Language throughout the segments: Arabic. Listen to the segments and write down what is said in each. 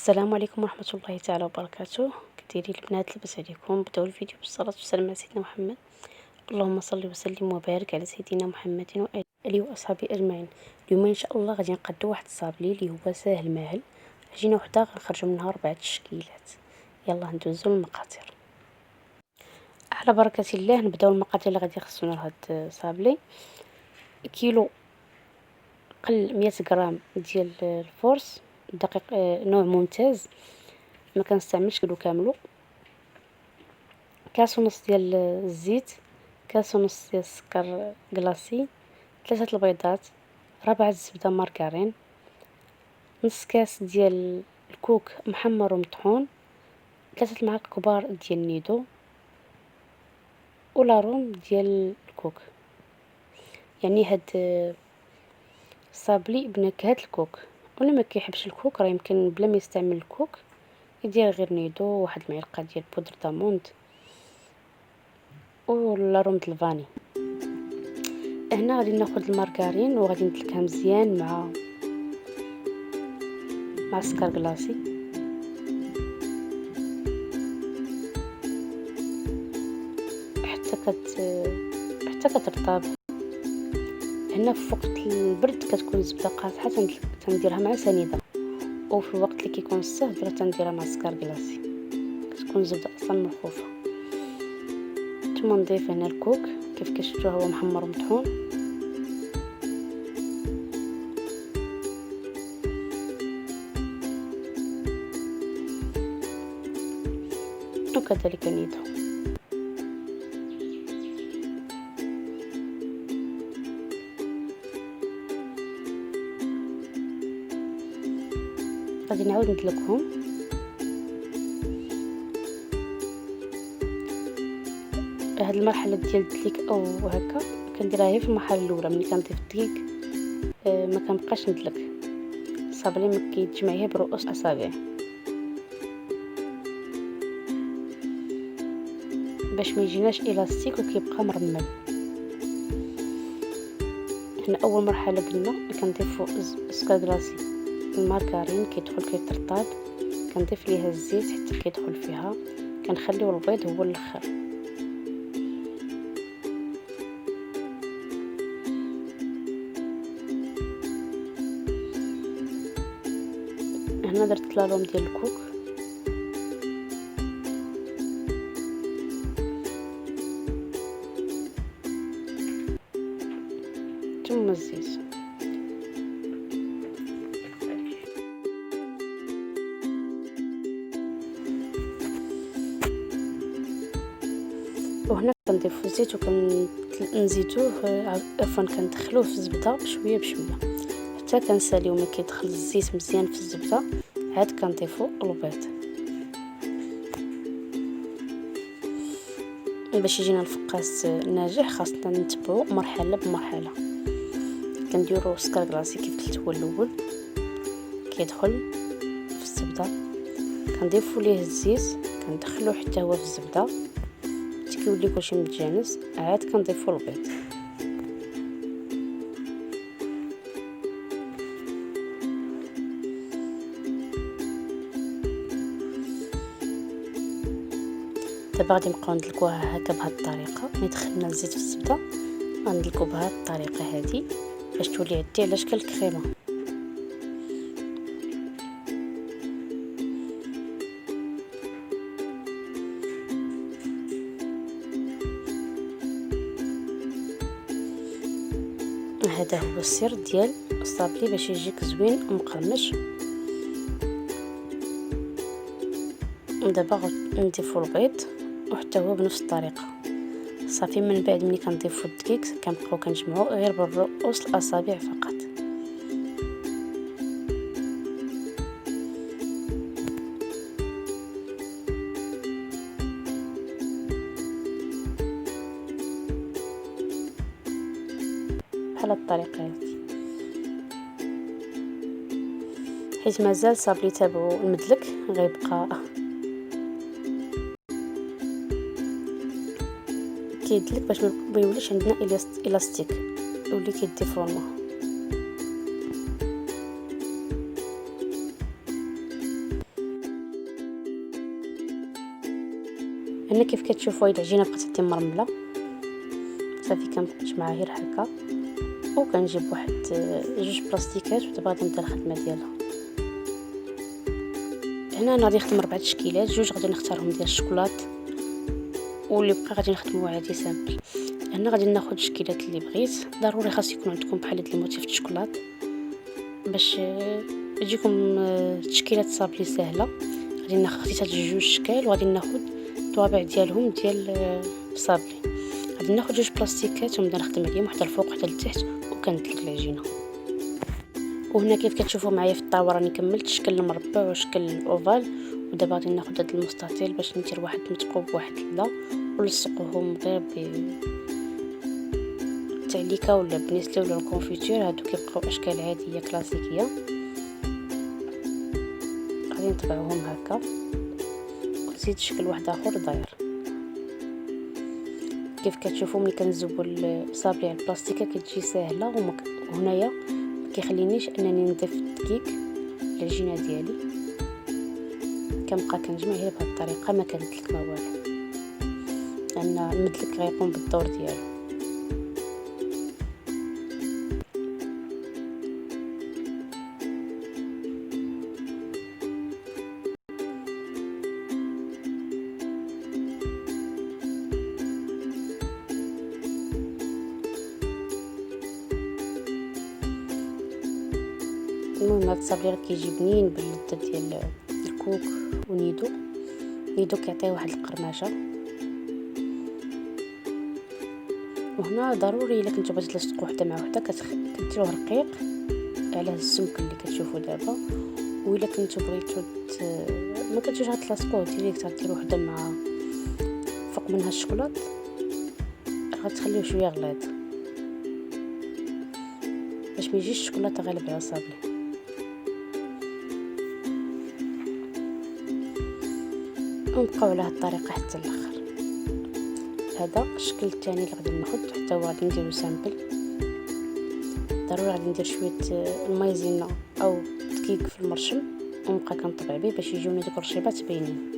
السلام عليكم ورحمة الله تعالى وبركاته. كديرين البنات؟ لاباس عليكم؟ بداو الفيديو بالصلاة والسلام على سيدنا محمد. اللهم صل وسلم وبارك على سيدنا محمد وآله وأصحابه أجمعين. اليوم إن شاء الله غادي نقادو واحد الصابلي اللي هو ساهل ماهل، عجينة وحدة غنخرجو منها 4 تشكيلات. يلا ندوزو للمقادير. على بركة الله نبداو المقادير اللي غادي يخصونا لهاد الصابلي. كيلو قل 100 غرام ديال الفورس دقيق، نوع ممتاز، ما كنستعملش كيلو كاملو. كاس ونص ديال الزيت، كاس ونص ديال السكر كلاصي، 3 البيضات، 4 الزبده مارغرين، نص كاس ديال الكوك محمر ومطحون، 3 معالق كبار ديال النيدو، ولاروم ديال الكوك. يعني هاد صابلي بنكهة الكوك، ولا ما كيحبش الكوك راه يمكن بلا ما يستعمل الكوك يدير غير نيدو، واحد المعلقه ديال بودر داموند ولا روم د الفاني. هنا غادي ناخذ المارغرين وغادي ندلكها مزيان مع السكر كلاصي. حتى كترطب. هنا في وقت البرد كتكون الزبده قاصحه تنديرها مع سنيده، وفي الوقت اللي كيكون الصهد تنديرها مع السكر كلاصي، كتكون الزبده اصلا مخوفه. ثم نضيف هنا الكوك كيف كتشوفوا هو محمر ومطحون، وكذلك نيدو. غادي نعاود ندلكهم. هاد المرحله ديال الدليك او هكا كنديرها هي في المرحله الاولى. ملي كنضيف الدقيق ما كنبقاش ندلك الصابلي، ما كيتجمع هي برؤوس اصابع باش ما يجيناش الاستيك وكيبقى مرمل. هنا اول مرحله قلنا كنضيفوا السكر كلاصي، المارغرين كيدخل كيترطب، كنضيف ليها الزيت حتى كيدخل فيها، كنخليو البيض هو الاخر. هنا درت لالوم ديال الكوك، ثم الزيت. وهنا كنضيفو الزيت وكنزيدوه عفوا كندخلوه في الزبده بشويه بشويه حتى كنساليو ملي كيدخل الزيت مزيان في الزبده. عاد كنضيفو البيض باش يجينا الفقاس ناجح. خاصنا نتبعو مرحله بمرحله. كنديرو السكر كلاصي كيف قلت هو الاول كيدخل في الزبده، كنضيفو ليه الزيت كندخلوه حتى هو في الزبده كيولي كلشي متجانس. عاد كنضيفو البيض. دابا غادي نبقاو ندلكوها هكا بهاد الطريقه. ملي دخلنا الزيت في الزبده غندلكو بهاد الطريقه هادي باش تولي عندي على شكل الكريمه. هذا هو السر ديال الصابلي باش يجيك زوين ومقرمش. دابا نضيفو البيض وحتى هو بنفس الطريقه. صافي من بعد ملي كنضيفو الدقيق كنبقاو كنجمعو غير بالرؤوس الاصابع فقط. بحال الطريقه هذه، حيت مازال صابلي تابعو المدلك غيبقى كيدلك باش ما يوليش عندنا الاستيك، يولي كيدي فورما. هنا كيف كتشوفوا هاد العجينه بقات عندي مرمله، صافي كنجمعها غير هكا وكنجيب واحد جوج بلاستيكات ودابا غادي نبدا الخدمه ديالها. هنا انا غادي نخدم 4 تشكيلات، جوج غادي نختارهم ديال الشوكولات واللي بقى غادي نخدمو عادي سامبل. هنا غادي ناخذ التشكيلات اللي بغيت، ضروري خاص يكون عندكم بحال هاد الموتيف الشوكولات باش تجيكم تشكيلات صابلي سهله. غادي ناخذ خديت هاد جوج اشكال وغادي ناخذ الطوابع ديالهم ديال الصابلي. غادي ناخذ جوج بلاستيكات ونبدا نخدم عليهم، وحده الفوق وحده لتحت، وكندلك العجينه. وهنا كيف كتشوفوا معايا في الطاوه راني كملت شكل المربع وشكل الاوفال، ودابا غادي ناخذ هذا المستطيل باش ندير واحد متقوب بواحد اللذه ونلصقوهم غير بالتعليكه ولا بنيسلي ولا الكونفيتور. هادو كيبقاو اشكال عاديه كلاسيكيه، غادي نطبعوهم هكا ونزيد شكل واحد اخر داير. كيف كتشوفوا ملي كنزوبوا الصابلي على البلاستيكه كتجي ساهله، وهنايا كيخلينيش انني نضيف الدقيق العجينه ديالي، كنبقى كنجمع غير بهذه الطريقه ما كندلك ما والو، لان المدلك غيقوم بالدور ديالو. المهم هاد الصابلي راه كيجي بنين باللذه ديال الكوك ونيدو كيعطيه واحد القرمشه. وهنا ضروري الا كنتو بغيتو تلصقوا وحده مع وحده كديروه رقيق على السمك اللي كتشوفوا دابا، وإلا كنتو بغيتو ما كنتوش غتلصقوه ديريكت غديروا وحده مع فوق منها الشوكولات، غتخليوه شويه غليظ باش ما يجيش الشوكولاته غالب على الصابلي. ونبقاو على هاد الطريقه حتى الاخر. هذا الشكل الثاني اللي غادي ناخذ حتى هو غادي نديرو سامبل. ضروري غادي ندير شويه المايزينا او دقيق في المرشم ونبقى كنطبع به باش يجيوني دوك الرشيبات باينين.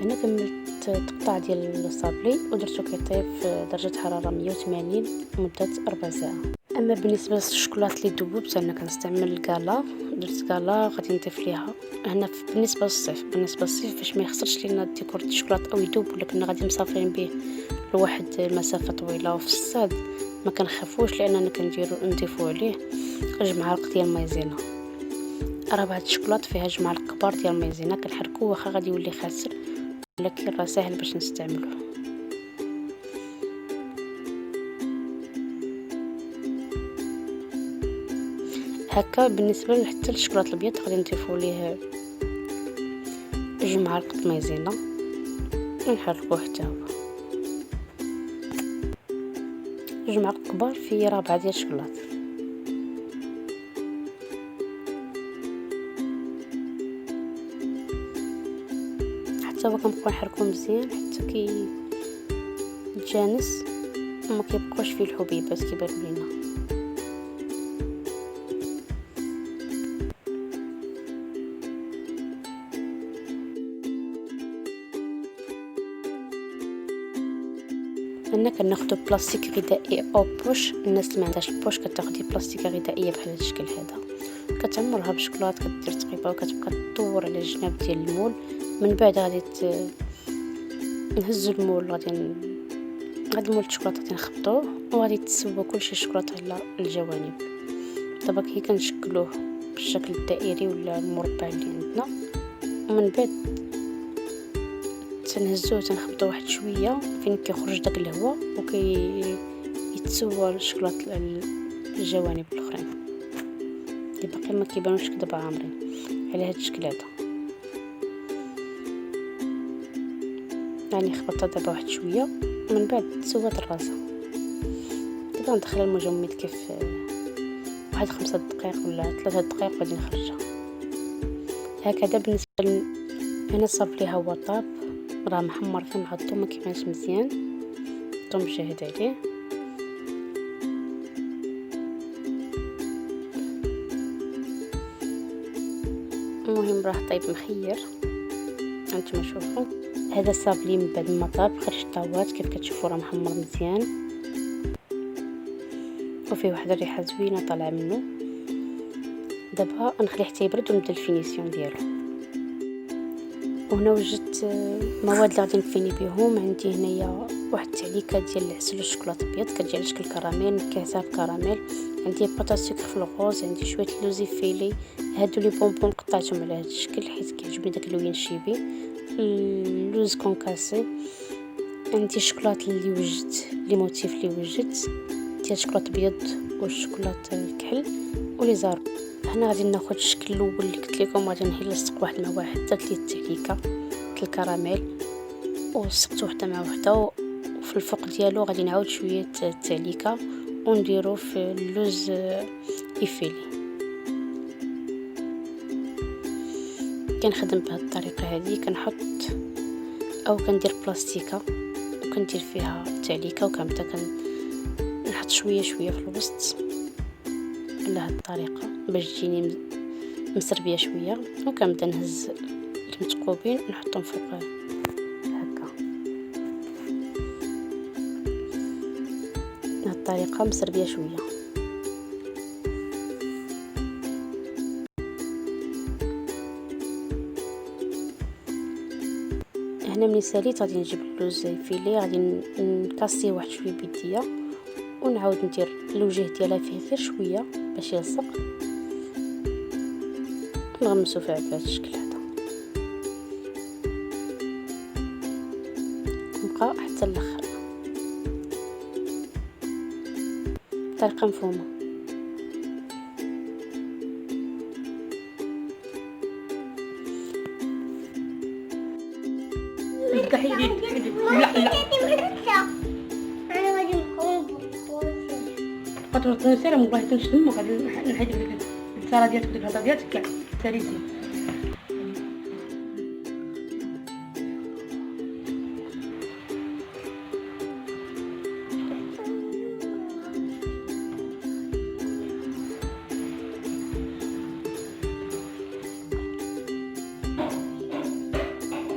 هنا كملت تقطع ديال الصابلي ودرتو كيطيب في درجه حراره 180 لمده 4 ساعات. اما بالنسبه للشوكولات اللي ذوبت انا كنستعمل الكالا، درت كالا غادي نضيف ليها هنا بالنسبه للصيف باش ما يخسرش لينا الديكور ديال الشوكولات او يذوب، ولا كنا غادي مسافرين به لواحد المسافه طويله وفي الصاد ما كنخافوش لاننا نضيفو عليه جوج معالق ديال المايزينا. راه هاد الشوكولات فيها جوج معالق كبار ديال المايزينا كنحركوه واخا غادي يولي خاسر، ولكن راه ساهل باش نستعملوه. هكا بالنسبه حتى للشوكولاط الابيض غادي نضيفوا ليه جوج معالق مايزينا ونحركوه حتى هو جوج معالق كبار في ربعه ديال الشوكولاط. حتى هو كنبقاو نحركوه مزيان حتى يتجانس وما كيبقاوش فيه الحبيبات كيبانوا لينا. هنا كناخدو بلاستيك غذائي او بوش. الناس اللي ما عندهاش البوش كتاخدي بلاستيكه غذائيه بحال هذا الشكل هذا، كتعمرها بالشوكولات كدير تقيبه وكتبقى تدور على الجناب ديال المول. من بعد غادي نهزو المول، غادي المول الشوكولاته غادي نخبطوه وغادي تسوى كلشي الشوكولاته على الجوانب. دابا كي كنشكلوه بالشكل الدائري ولا المربع اللي عندنا، ومن بعد تنهزوه تنخبطوه واحد شويه فين كيخرج داك الهواء يتسوى الشوكولاط الجوانب الاخرين اللي باقي ما كيبانوش دابا عامرين على هذا الشكل هذا. يعني خبطتها دابا واحد شويه ومن بعد تسوات الراسه. دابا ندخلها المجمد كيف واحد 5 دقائق ولا 3 دقائق غادي نخرجها. هكذا بالنسبه هنا الصابلي هو طاب، راه محمر فيه مع الثوم ما كيبانش مزيان، الثوم شاهد عليه. المهم راه طيب مخير هانتوما شوفوا. هذا صابلي من بعد ما طاب خرج الطاوات كيف كتشوفوا راه محمر مزيان وفيه واحد الريحه زوينه طالعه منه. دابا نخليه حتى يبرد ونبدا الفينيسيون ديالو. وهنا وجدت مواد اللي غادي نفيني بهم. عندي هنايا واحد التعليكه ديال العسل والشوكولاط ابيض كتجي على شكل كراميل مكعسه بكراميل. عندي باطا سكر في الغوز، عندي شويه لوزي فيلي. هادو لي بونبون قطعتهم على هاد الشكل حيت كيعجبني داك اللون الشيبي. اللوز كونكاسي. عندي الشوكولاط اللي وجدت لي موتيف اللي وجدت ديال الشوكولاط ابيض والشوكولاط الكحل ولي زارو. هنا غادي ناخذ الشكل الاول اللي قلت لكم، غادي نلصق واحد مع واحد درت ليه التعليكه ديال الكراميل ولصقت وحده مع وحده، وفي الفوق ديالو غادي نعاود شويه التعليكه ونديرو في اللوز يفيلي. كنخدم بهذه الطريقه هذه، كنحط او كندير بلاستيكه وكندير فيها التعليكه وكنبدا نحط شويه شويه في الوسط على هذه الطريقه باش تجيني مسربيه شويه، وكنبدا نهز المثقوبين نحطهم فوق هكا بهذه الطريقه مسربيه شويه. هنا ملي ساليت غادي نجيب اللوز فيلي، غادي نكاسيه واحد شويه بيديا ونعاود ندير الوجه ديالها فيه غير شويه باش يلصق، نغمسو فيه بهذا الشكل هذا نبقى حتى الاخر بطريقه مفهومه. خاطر تنسالم والله تنشتم وغادي نحيد لك الساره ديالك ديك الهضره ديالك كاع ساليتي.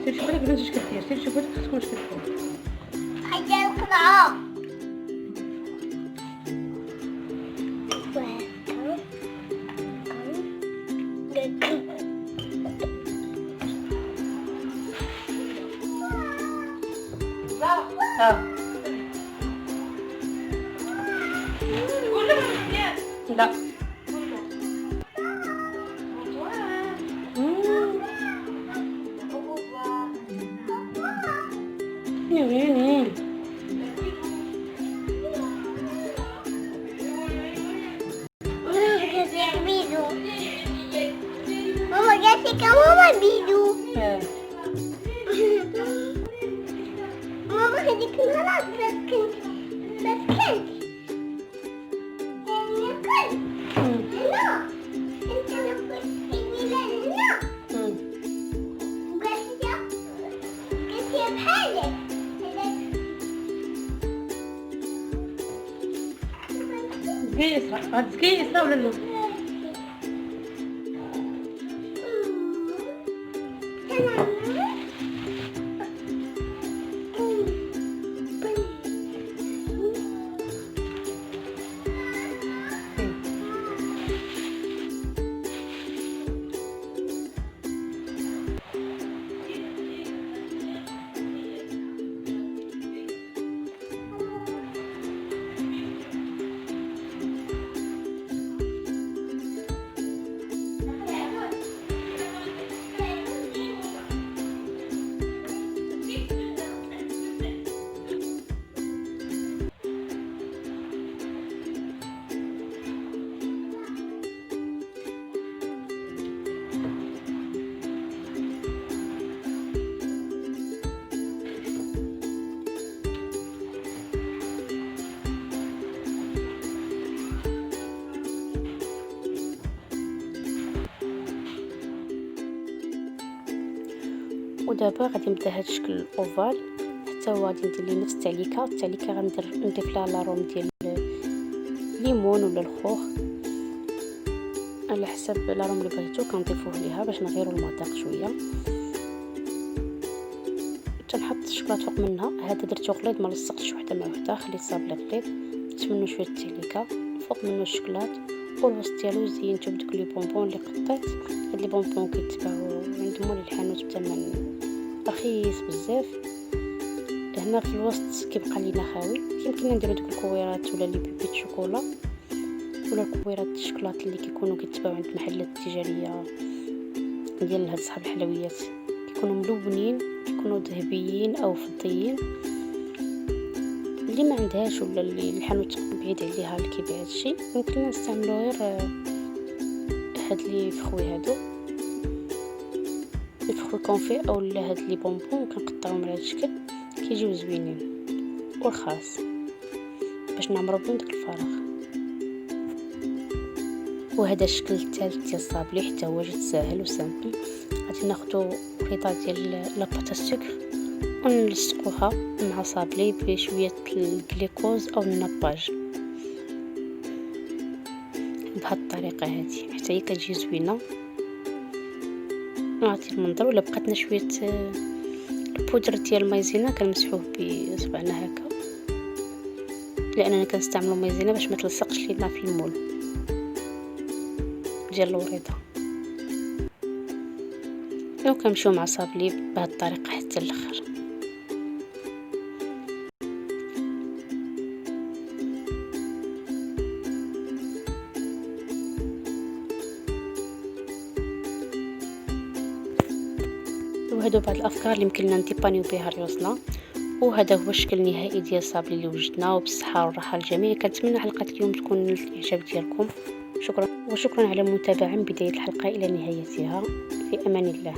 سير شوف بالك باش كدير، سير شوف بالك تكون اش كدير حاجه القرعه. لا يا ويني ماما جاتك ماما بيدو. ماما هذيك المرة بس كنت هنا انت نقول هنا قلت يا بحالك زكي اسرع، غتزكي اسرع ولا لا؟ ودابا غادي نبدا هاد الشكل الاوفال حتى هو غادي ندير ليه نفس التعليكه غنضيف لها لاروم ديال الليمون ولا الخوخ. على حسب لاروم اللي بغيتو كنضيفوه ليها باش نغيرو المذاق شويه. تنحط الشوكولاط فوق منها. هذا درتو غليظ ما لصقتش وحده مع وحده، خليت صابلي غليظ، درت منه شويه تيليكا فوق منه الشوكولاط، والوسط ديالو زينتو بدوك لي بونبون اللي قطعت. هاد لي بونبون كيتباعو عند مول الحانوت بثمن رخيص بزاف. هنا في الوسط كيبقى لينا خاوي. يمكن نديرو دوك الكويرات ولا لي بيبيت شوكولا ولا الكويرات الشوكولاط اللي كيكونوا كيتباعوا عند المحلات التجاريه ديال هاد صحاب الحلويات، كيكونوا ملونين، كيكونوا ذهبيين او فضيين. اللي ما عندهاش ولا اللي الحانوت بعيد عليها اللي كيبيع هادشي، ممكن نستعملوا غير هاد لي فخوي هادو، لي فخوي كونفي او هاد لي بونبون كنقطعوهم على هاد الشكل، كيجيو زوينين ورخاص باش نعمرو بهم داك الفراغ. وهذا الشكل الثالث ديال الصابلي حتى هو جد ساهل وسامبل. غادي ناخدو خليطه ديال لاباط السكر ونلصقوها مع صابلي بشويه الجليكوز او النباج بهاد الطريقه هذه حتى هي كتجي زوينه. نعطي المنظر. ولا بقاتنا شويه البودر ديال المايزينا كنمسحوه بصبعنا هكا، لاننا كنستعملوا مايزينا باش ما تلصقش لينا في المول ديال الوريضه. وكنمشيو مع صابلي بهاد الطريقه حتى الاخر. وهادو بعض الافكار اللي يمكننا نتيبانيو بها ريوسنا. وهذا هو الشكل النهائي ديال الصابلي اللي وجدناه، وبالصحه والراحه للجميع. كنتمنى حلقه اليوم تكون الاعجاب ديالكم. شكرا على المتابعه من بدايه الحلقه الى نهايتها. في امان الله.